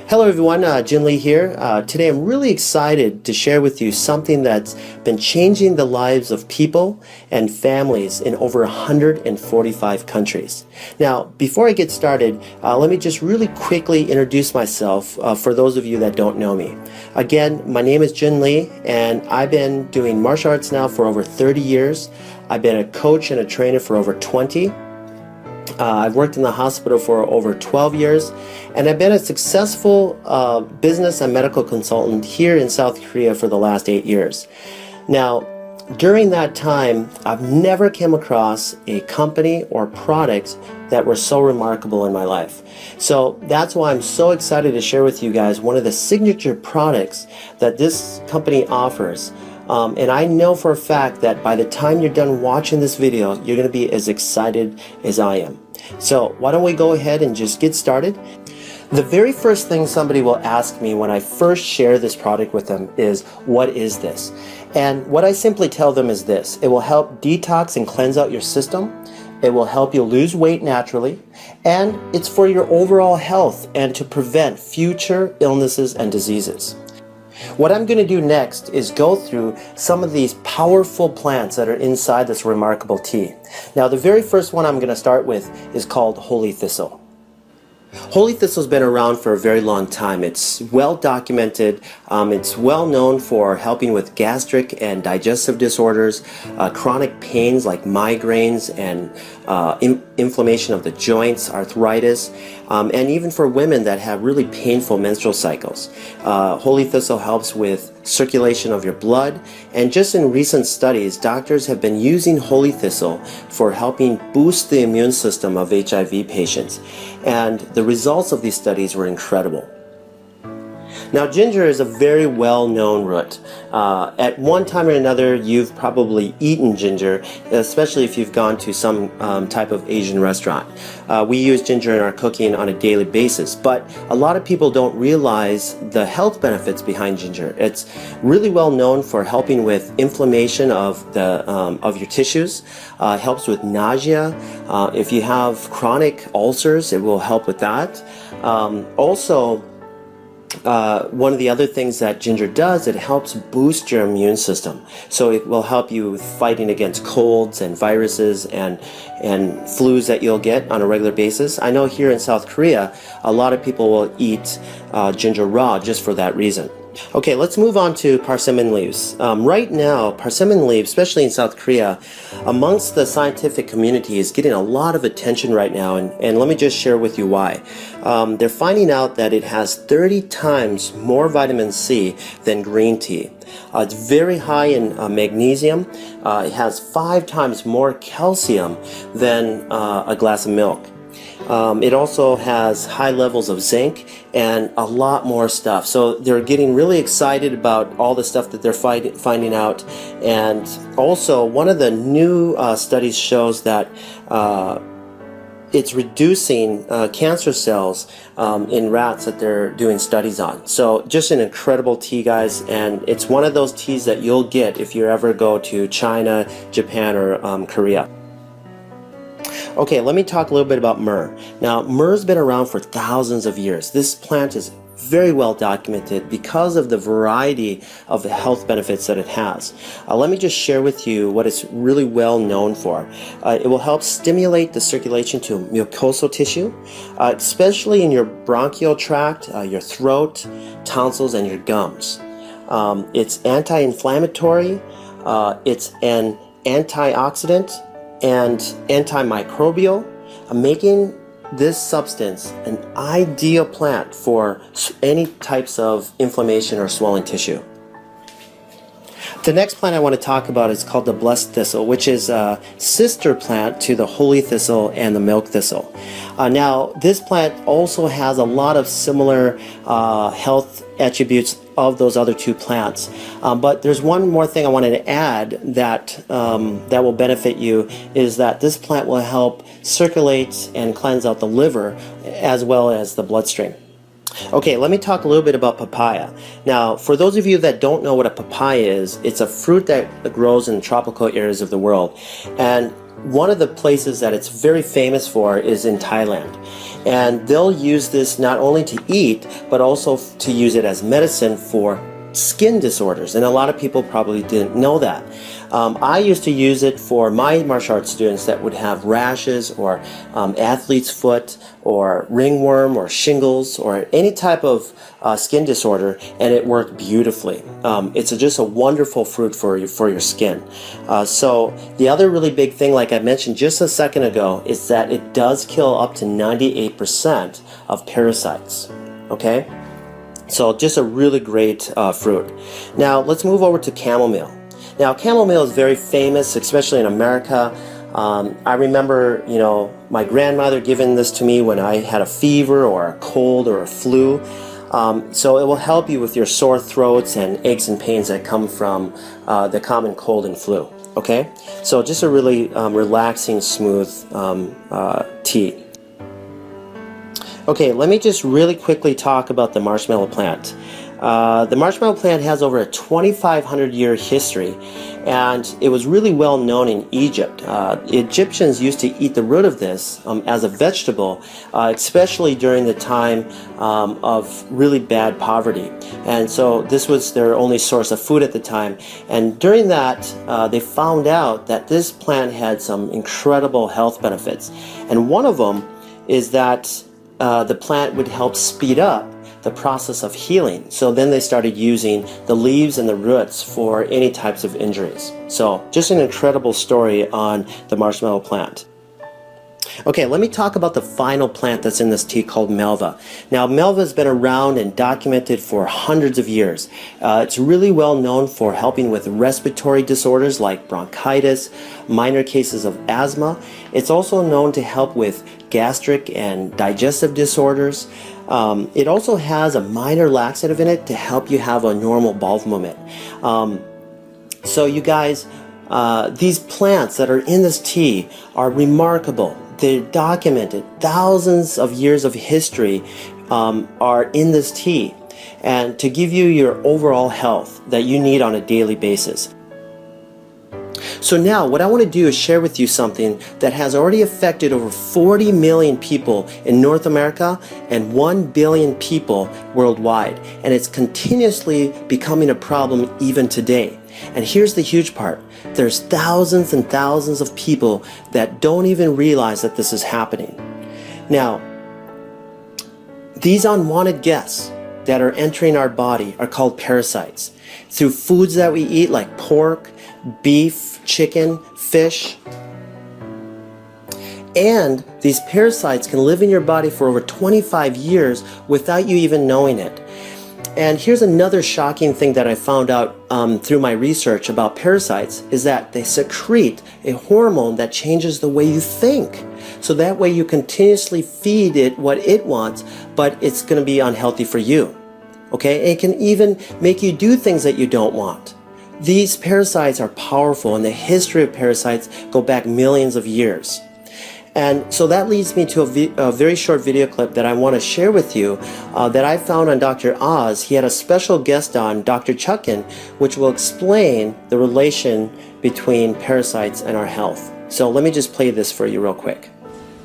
Hello everyone, Jin Lee here. Today I'm really excited to share with you something that's been changing the lives of people and families in over 145 countries. Now, before I get started, let me just really quickly introduce myself for those of you that don't know me. Again, my name is Jin Lee and I've been doing martial arts now for over 30 years. I've been a coach and a trainer for over 20. I've worked in the hospital for over 12 years, and I've been a successful business and medical consultant here in South Korea for the last 8 years. Now, during that time, I've never come across a company or product that were so remarkable in my life. So that's why I'm so excited to share with you guys one of the signature products that this company offers. And I know for a fact that by the time you're done watching this video, you're going to be as excited as I am. So why don't we go ahead and just get started? The very first thing somebody will ask me when I first share this product with them is, what is this? And what I simply tell them is this: it will help detox and cleanse out your system. It will help you lose weight naturally, and it's for your overall health and to prevent future illnesses and diseases. What I'm going to do next is go through some of these powerful plants that are inside this remarkable tea. Now, the very first one I'm going to start with is called holy thistle. Holy thistle has been around for a very long time. It's well documented. It's well known for helping with gastric and digestive disorders, chronic pains like migraines and inflammation of the joints, arthritis, and even for women that have really painful menstrual cycles. Holy thistle helps with circulation of your blood, and just in recent studies, doctors have been using holy thistle for helping boost the immune system of HIV patients, and the results of these studies were incredible. Now, ginger is a very well-known root. At one time or another, you've probably eaten ginger, especially if you've gone to some type of Asian restaurant. We use ginger in our cooking on a daily basis, but a lot of people don't realize the health benefits behind ginger. It's really well known for helping with inflammation of your tissues. Helps with nausea. If you have chronic ulcers, it will help with that. One of the other things that ginger does, it helps boost your immune system. So it will help you with fighting against colds and viruses and flus that you'll get on a regular basis. I know here in South Korea, a lot of people will eat ginger raw just for that reason. Okay, let's move on to persimmon leaves. Right now, persimmon leaves, especially in South Korea, amongst the scientific community is getting a lot of attention right now, and let me just share with you why. They're finding out that it has 30 times more vitamin C than green tea. It's very high in magnesium. It has 5 times more calcium than a glass of milk. It also has high levels of zinc and a lot more stuff. So they're getting really excited about all the stuff that they're finding out. And also, one of the new studies shows that it's reducing cancer cells in rats that they're doing studies on. So just an incredible tea, guys, and it's one of those teas that you'll get if you ever go to China, Japan, or Korea. Okay, let me talk a little bit about myrrh. Now, myrrh's been around for thousands of years. This plant is very well documented because of the variety of the health benefits that it has. Let me just share with you what it's really well known for. It will help stimulate the circulation to mucosal tissue, especially in your bronchial tract, your throat, tonsils, and your gums. It's anti-inflammatory, it's an antioxidant, and antimicrobial, making this substance an ideal plant for any types of inflammation or swelling tissue. The next plant I want to talk about is called the blessed thistle, which is a sister plant to the holy thistle and the milk thistle. Now, this plant also has a lot of similar health attributes of those other two plants. But there's one more thing I wanted to add that that will benefit you, is that this plant will help circulate and cleanse out the liver as well as the bloodstream. Okay, let me talk a little bit about papaya. Now, for those of you that don't know what a papaya is, it's a fruit that grows in tropical areas of the world. And one of the places that it's very famous for is in Thailand. And they'll use this not only to eat, but also to use it as medicine for skin disorders. And a lot of people probably didn't know that. I used to use it for my martial arts students that would have rashes or athlete's foot or ringworm or shingles or any type of skin disorder, and it worked beautifully. It's just a wonderful fruit for your skin. So the other really big thing, like I mentioned just a second ago, is that it does kill up to 98% of parasites. Okay? So just a really great fruit. Now let's move over to chamomile. Now chamomile is very famous, especially in America. I remember, my grandmother giving this to me when I had a fever or a cold or a flu. So it will help you with your sore throats and aches and pains that come from the common cold and flu. Okay, so just a really relaxing, smooth tea. Okay, let me just really quickly talk about the marshmallow plant. The marshmallow plant has over a 2,500 year history, and it was really well known in Egypt. Egyptians used to eat the root of this as a vegetable, especially during the time of really bad poverty. And so this was their only source of food at the time. And during that, they found out that this plant had some incredible health benefits. And one of them is that the plant would help speed up the process of healing. So then they started using the leaves and the roots for any types of injuries. So just an incredible story on the marshmallow plant. Okay, let me talk about the final plant that's in this tea called Melva. Now, Melva has been around and documented for hundreds of years. It's really well known for helping with respiratory disorders like bronchitis, minor cases of asthma. It's also known to help with gastric and digestive disorders. It also has a minor laxative in it to help you have a normal bowel movement. So you guys, these plants that are in this tea are remarkable. They're documented. Thousands of years of history are in this tea, and to give you your overall health that you need on a daily basis. So now what I want to do is share with you something that has already affected over 40 million people in North America and 1 billion people worldwide, and it's continuously becoming a problem even today. And here's the huge part. There's thousands and thousands of people that don't even realize that this is happening. Now, these unwanted guests that are entering our body are called parasites. Through foods that we eat like pork, beef, chicken, fish. And these parasites can live in your body for over 25 years without you even knowing it. And here's another shocking thing that I found out through my research about parasites is that they secrete a hormone that changes the way you think. So that way you continuously feed it what it wants, but it's going to be unhealthy for you. Okay? It can even make you do things that you don't want. These parasites are powerful, and the history of parasites go back millions of years. And so that leads me to a very short video clip that I want to share with you that I found on Dr. Oz. He had a special guest on, Dr. Chuckin, which will explain the relation between parasites and our health. So let me just play this for you real quick.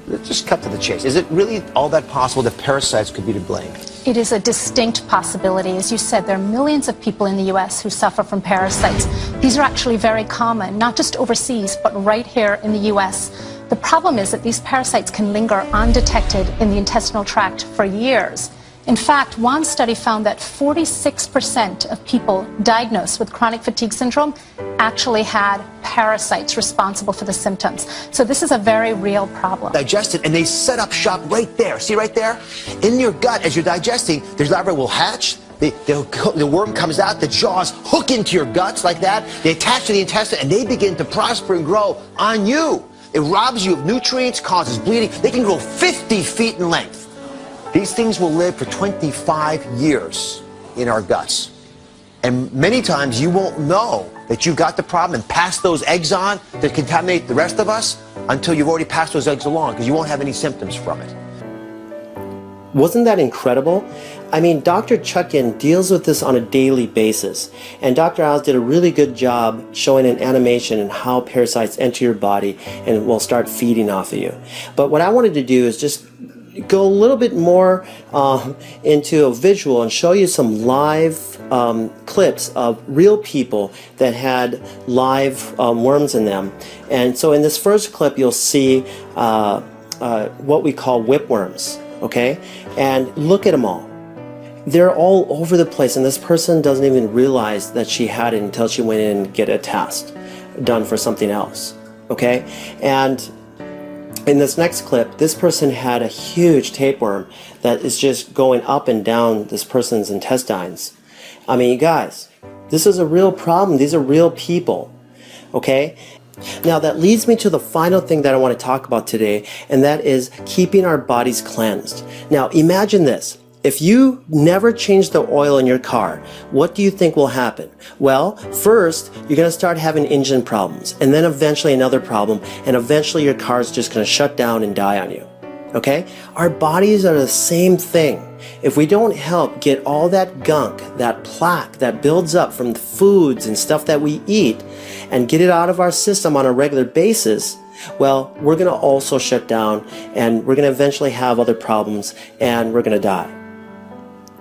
Let's just cut to the chase. Is it really all that possible that parasites could be to blame? It is a distinct possibility. As you said, there are millions of people in the US who suffer from parasites. These are actually very common, not just overseas, but right here in the US. The problem is that these parasites can linger undetected in the intestinal tract for years. In fact, one study found that 46% of people diagnosed with chronic fatigue syndrome actually had parasites responsible for the symptoms. So this is a very real problem. Digest it, and they set up shop right there. See right there? In your gut, as you're digesting, their larvae will hatch. The worm comes out, the jaws hook into your guts like that. They attach to the intestine, and they begin to prosper and grow on you. It robs you of nutrients, causes bleeding. They can grow 50 feet in length. These things will live for 25 years in our guts. And many times you won't know that you've got the problem and pass those eggs on to contaminate the rest of us until you've already passed those eggs along, because you won't have any symptoms from it. Wasn't that incredible? I mean, Dr. Chuckin deals with this on a daily basis, and Dr. Oz did a really good job showing an animation and how parasites enter your body and will start feeding off of you. But what I wanted to do is just go a little bit more into a visual and show you some live clips of real people that had live worms in them. And so in this first clip, you'll see what we call whipworms, okay? And look at them all. They're all over the place, and this person doesn't even realize that she had it until she went in and get a test done for something else, okay? And in this next clip, this person had a huge tapeworm that is just going up and down this person's intestines. I mean, you guys, this is a real problem. These are real people, okay? Now that leads me to the final thing that I want to talk about today, and that is keeping our bodies cleansed. Now imagine this. If you never change the oil in your car, what do you think will happen? Well, first, you're going to start having engine problems, and then eventually another problem, and eventually your car is just going to shut down and die on you. Okay? Our bodies are the same thing. If we don't help get all that gunk, that plaque that builds up from the foods and stuff that we eat, and get it out of our system on a regular basis, well, we're going to also shut down, and we're going to eventually have other problems, and we're going to die.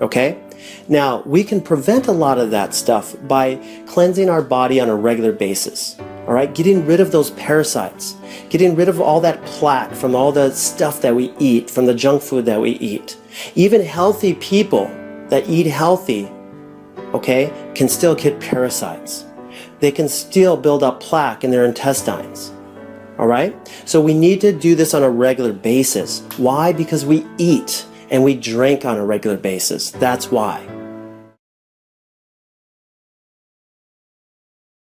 Okay? Now, we can prevent a lot of that stuff by cleansing our body on a regular basis. All right? Getting rid of those parasites. Getting rid of all that plaque from all the stuff that we eat, from the junk food that we eat. Even healthy people that eat healthy, okay, can still get parasites. They can still build up plaque in their intestines. All right? So we need to do this on a regular basis. Why? Because we eat and we drink on a regular basis. That's why.